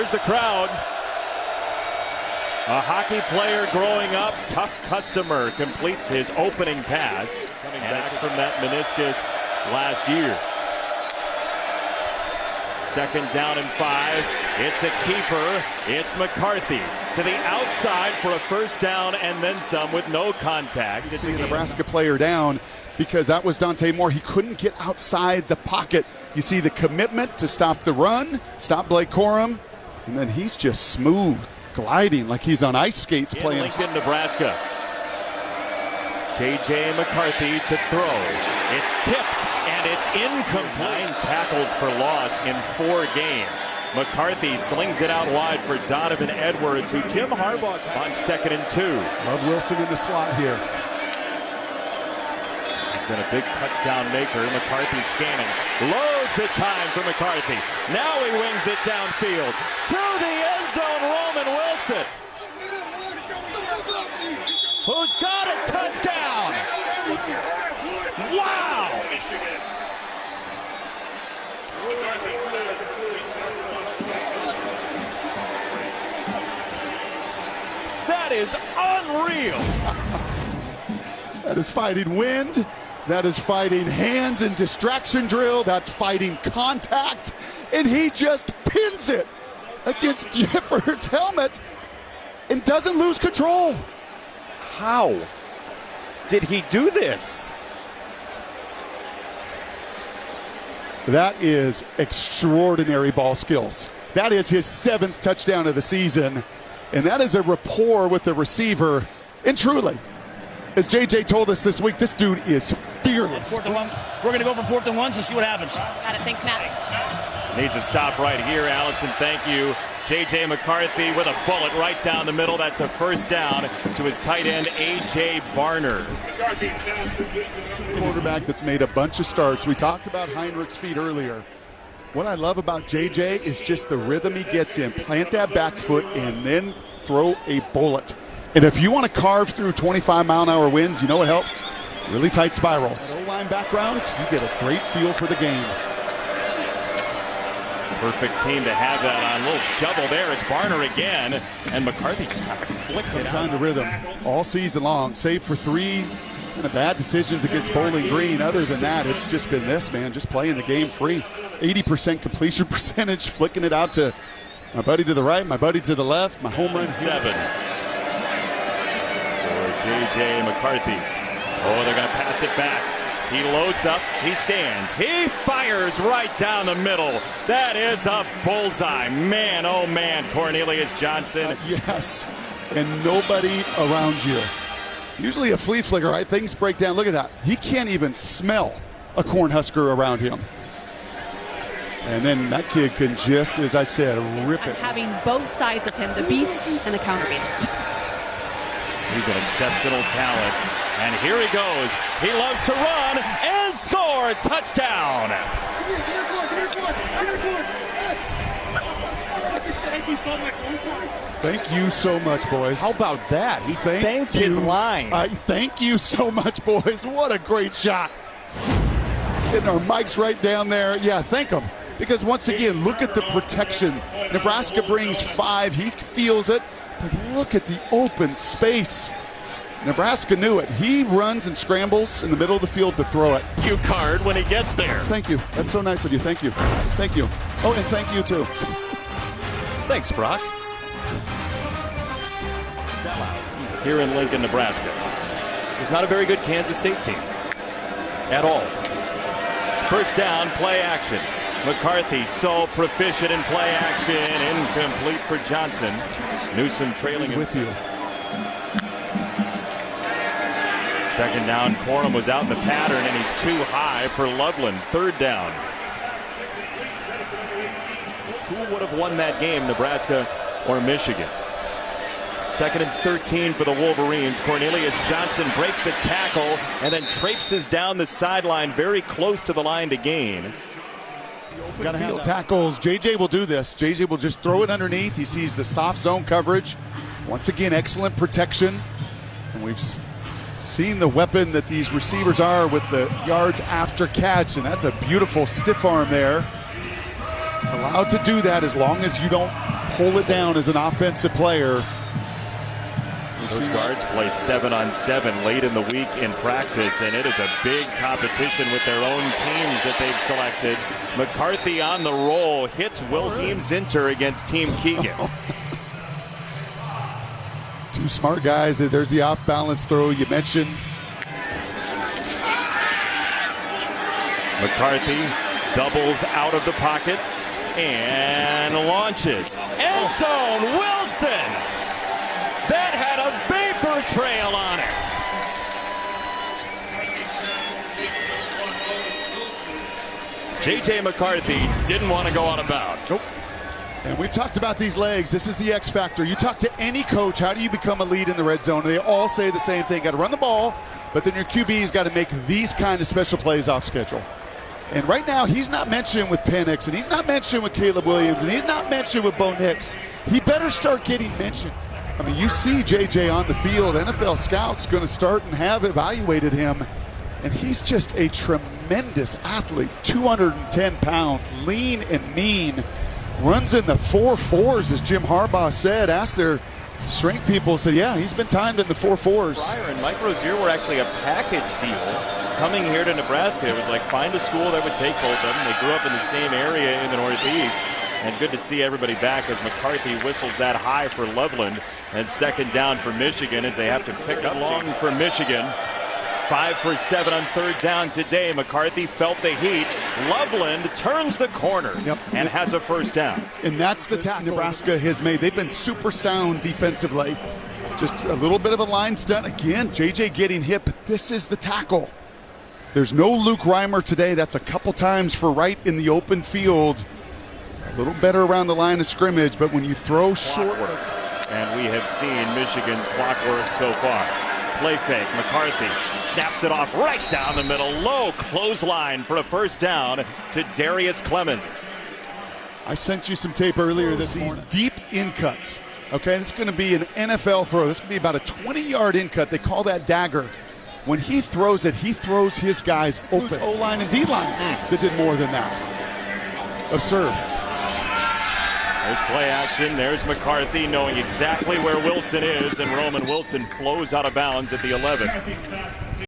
Here's the crowd. A hockey player growing up, tough customer, completes his opening pass. Coming back from that meniscus last year. Second down and 5. It's a keeper. It's McCarthy to the outside for a first down and then some with no contact. See the Nebraska player down because that was Dante Moore. He couldn't get outside the pocket. You see the commitment to stop the run, stop Blake Corum, and then he's just smooth, gliding like he's on ice skates playing. Lincoln, Nebraska. J.J. McCarthy to throw. It's tipped and it's incomplete. 9 tackles for loss in 4 games. McCarthy slings it out wide for Donovan Edwards, who Jim Harbaugh on 2nd and 2. Love Wilson in the slot here. He's been a big touchdown maker. McCarthy scanning. Loads of time for McCarthy. Now he wings it downfield to the end zone. Roman Wilson, who's got a touchdown. Wow! That is unreal. That is fighting wind. That is fighting hands and distraction drill. That's fighting contact. And he just pins it against Gifford's helmet and doesn't lose control. How did he do this? That is extraordinary ball skills. That is his 7th touchdown of the season. And that is a rapport with the receiver. And truly, as JJ told us this week, this dude is fearless. 4th and 1. We're going to go for 4th and 1 and see what happens. Got it. Thanks, Matt. Needs a stop right here, Allison. Thank you. J.J. McCarthy with a bullet right down the middle. That's a first down to his tight end, A.J. Barner. Quarterback that's made a bunch of starts. We talked about Heinrich's feet earlier. What I love about J.J. is just the rhythm he gets in. Plant that back foot and then throw a bullet. And if you want to carve through 25-mile-an-hour winds, you know what helps? Really tight spirals. O-line background, you get a great feel for the game. Perfect team to have that on. A little shovel there. It's Barner again. And McCarthy just kind of flicked it out. Kind of rhythm all season long, save for 3 kind of bad decisions against Bowling Green. Other than that, it's just been this, man, just playing the game free. 80% completion percentage, flicking it out to my buddy to the right, my buddy to the left, my home run 7 for J.J. McCarthy. Oh, they're going to pass it back. He loads up, he stands, he fires right down the middle. That is a bullseye. Man, oh man, Cornelius Johnson. Yes, and nobody around you. Usually a flea flicker, right? Things break down. Look at that. He can't even smell a Cornhusker around him. And then that kid can just, as I said, rip it. Having both sides of him, the beast and the counter beast. He's an exceptional talent. And here he goes. He loves to run and score. Touchdown. Thank you so much, boys. How about that? He thanked his line. Thank you so much, boys. What a great shot. Getting our mics right down there. Yeah, thank them. Because once again, look at the protection. Nebraska brings 5. He feels it. But look at the open space. Nebraska knew it. He runs and scrambles in the middle of the field to throw it. You card when he gets there. Thank you. That's so nice of you. Thank you. Thank you. Oh, and thank you, too. Thanks, Brock. Sellout here in Lincoln, Nebraska. It's not a very good Kansas State team at all. First down, play action. McCarthy so proficient in play action. Incomplete for Johnson. Newsom trailing with you. Second down, Corum was out in the pattern, and he's too high for Loveland. Third down. Who would have won that game, Nebraska or Michigan? Second and 13 for the Wolverines. Cornelius Johnson breaks a tackle and then traipses down the sideline very close to the line to gain. Gotta have tackles. JJ will do this. JJ will just throw it underneath. He sees the soft zone coverage. Once again, excellent protection. And we've seen the weapon that these receivers are with the yards after catch, and that's a beautiful stiff arm there. Allowed to do that as long as you don't pull it down as an offensive player. Those guards play 7-on-7 late in the week in practice, and it is a big competition with their own teams that they've selected. McCarthy on the roll, hits Wilson Zinter against Team Keegan. Two smart guys. There's the off-balance throw you mentioned. McCarthy doubles out of the pocket and launches. End zone, Wilson! That had a vapor trail on it. J.J. McCarthy didn't want to go out of bounds. Nope. And we've talked about these legs. This is the X factor. You talk to any coach, how do you become a lead in the red zone? And they all say the same thing. Got to run the ball, but then your QB's got to make these kind of special plays off schedule. And right now, he's not mentioned with Penix, and he's not mentioned with Caleb Williams, and he's not mentioned with Bo Nix. He better start getting mentioned. I mean, you see JJ on the field. NFL scouts going to start and have evaluated him. And he's just a tremendous athlete, 210 pounds, lean and mean. Runs in the 4.4s, as Jim Harbaugh said. Asked their strength people, said, yeah, he's been timed in the 4.4s. Pryor and Mike Rozier were actually a package deal coming here to Nebraska. It was like find a school that would take both of them. They grew up in the same area in the Northeast. And good to see everybody back as McCarthy whistles that high for Loveland. And second down for Michigan as they have to pick up long for Michigan. 5 for 7 on third down today. McCarthy felt the heat. Loveland turns the corner and has a first down. And that's the tackle Nebraska has made. They've been super sound defensively. Just a little bit of a line stunt. Again, JJ getting hit, but this is the tackle. There's no Luke Reimer today. That's a couple times for right in the open field. A little better around the line of scrimmage, but when you throw short. And we have seen Michigan's clockwork so far. Play fake, McCarthy snaps it off right down the middle. Low clothesline for a first down to Darius Clemens. I sent you some tape earlier this morning. Deep in cuts. Okay, this is going to be an NFL throw. This is going to be about a 20-yard in cut. They call that dagger. When he throws it, he throws his guys open. O-line and D-line that did more than that. Absurd. There's play action. There's McCarthy knowing exactly where Wilson is, and Roman Wilson flows out of bounds at the 11.